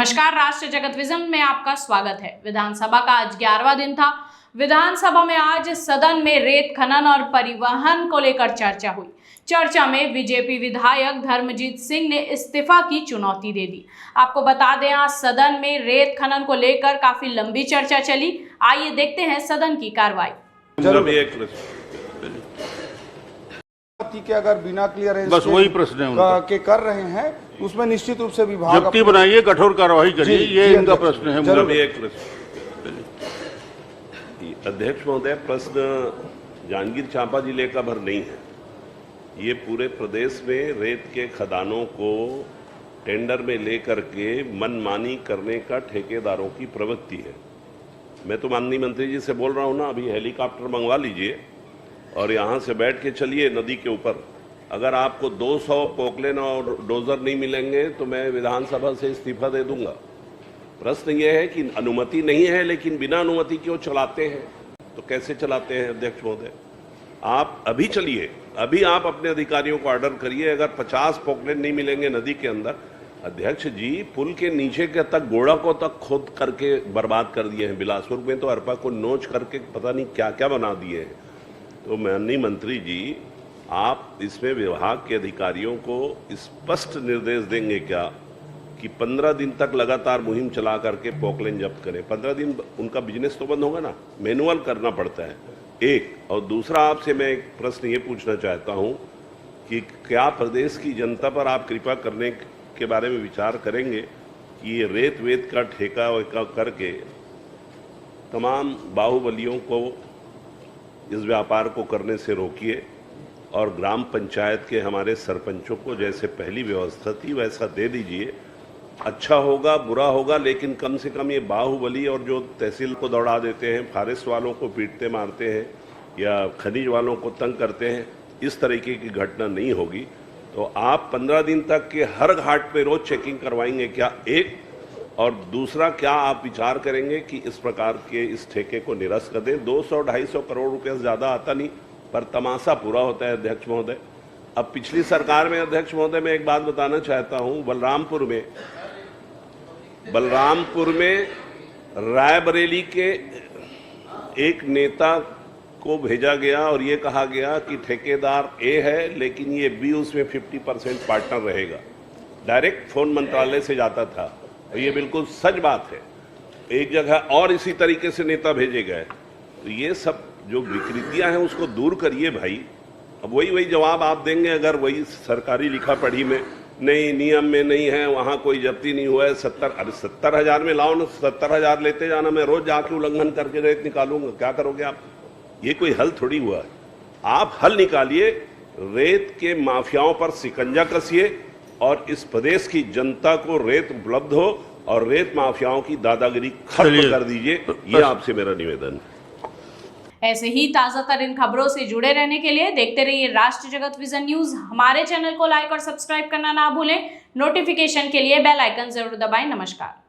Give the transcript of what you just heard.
नमस्कार, राष्ट्र जगत विजन में आपका स्वागत है। विधानसभा का आज 11वां दिन था। विधानसभा में आज सदन में रेत खनन और परिवहन को लेकर चर्चा हुई। चर्चा में बीजेपी विधायक धर्मजीत सिंह ने इस्तीफा की चुनौती दे दी। आपको बता दें, आज सदन में रेत खनन को लेकर काफी लंबी चर्चा चली। आइए देखते हैं सदन की कार्रवाई। कि अगर बिना क्लियरेंस बस वही प्रश्न है के कर रहे हैं, उसमें निश्चित रूप से विभाग जब्ती बनाइए, कठोर कार्रवाई करिए, ये इनका प्रश्न है। एक प्रश्न अध्यक्ष महोदय, प्रश्न जांजगीर चांपा जिले का भर नहीं है। ये पूरे प्रदेश में रेत के खदानों को टेंडर में लेकर के मनमानी करने का ठेकेदारों की प्रवृत्ति है। मैं तो माननीय मंत्री जी से बोल रहा हूँ ना, अभी हेलीकॉप्टर मंगवा लीजिए और यहाँ से बैठ के चलिए नदी के ऊपर। अगर आपको 200 पोकलेन और डोजर नहीं मिलेंगे तो मैं विधानसभा से इस्तीफा दे दूंगा। प्रश्न ये है कि अनुमति नहीं है, लेकिन बिना अनुमति क्यों चलाते हैं? तो कैसे चलाते हैं अध्यक्ष महोदय? आप अभी चलिए, अभी आप अपने अधिकारियों को ऑर्डर करिए। अगर 50 पोकलेन नहीं मिलेंगे नदी के अंदर, अध्यक्ष जी पुल के नीचे के तक गोड़ा को तक खोद करके बर्बाद कर दिए हैं। बिलासपुर में तो अरपा को नोच करके पता नहीं क्या क्या बना दिए हैं। तो माननीय मंत्री जी, आप इसमें विभाग के अधिकारियों को स्पष्ट निर्देश देंगे क्या कि 15 दिन तक लगातार मुहिम चला करके पोकलेन जब्त करें? 15 दिन उनका बिजनेस तो बंद होगा ना, मैनुअल करना पड़ता है एक। और दूसरा, आपसे मैं एक प्रश्न ये पूछना चाहता हूँ कि क्या प्रदेश की जनता पर आप कृपा करने के बारे में विचार करेंगे कि ये रेत वेत का ठेका वेका करके तमाम बाहुबलियों को इस व्यापार को करने से रोकिए और ग्राम पंचायत के हमारे सरपंचों को जैसे पहली व्यवस्था थी वैसा दे दीजिए। अच्छा होगा, बुरा होगा, लेकिन कम से कम ये बाहुबली और जो तहसील को दौड़ा देते हैं, फॉरेस्ट वालों को पीटते मारते हैं या खनिज वालों को तंग करते हैं, इस तरीके की घटना नहीं होगी। तो आप 15 दिन तक के हर घाट पे रोज चेकिंग करवाएंगे क्या? एक। और दूसरा, क्या आप विचार करेंगे कि इस प्रकार के इस ठेके को निरस्त कर दें? 200-250 करोड़ रुपये से ज़्यादा आता नहीं, पर तमाशा पूरा होता है अध्यक्ष महोदय। अब पिछली सरकार में अध्यक्ष महोदय, मैं एक बात बताना चाहता हूं, बलरामपुर में रायबरेली के एक नेता को भेजा गया और ये कहा गया कि ठेकेदार ए है लेकिन ये बी उसमें 50% पार्टनर रहेगा। डायरेक्ट फोन मंत्रालय से जाता था, ये बिल्कुल सच बात है। एक जगह और इसी तरीके से नेता भेजे गए। तो ये सब जो विकृतियां हैं उसको दूर करिए भाई। अब वही जवाब आप देंगे अगर वही सरकारी लिखा पढ़ी में नहीं, नियम में नहीं है, वहां कोई जब्ती नहीं हुआ है। 70,000 में लाओ ना, 70,000 लेते जाना, मैं रोज जाके उल्लंघन करके रेत निकालूंगा। क्या करोगे आप? ये कोई हल थोड़ी हुआ है। आप हल निकालिए, रेत के माफियाओं पर शिकंजा कसिए और इस प्रदेश की जनता को रेत उपलब्ध हो और रेत माफियाओं की दादागिरी खत्म कर दीजिए। ये आपसे मेरा निवेदन है। ऐसे ही ताजा तरीन खबरों से जुड़े रहने के लिए देखते रहिए राष्ट्र जगत विजन न्यूज। हमारे चैनल को लाइक और सब्सक्राइब करना ना भूलें। नोटिफिकेशन के लिए बेल आइकन जरूर दबाएं। नमस्कार।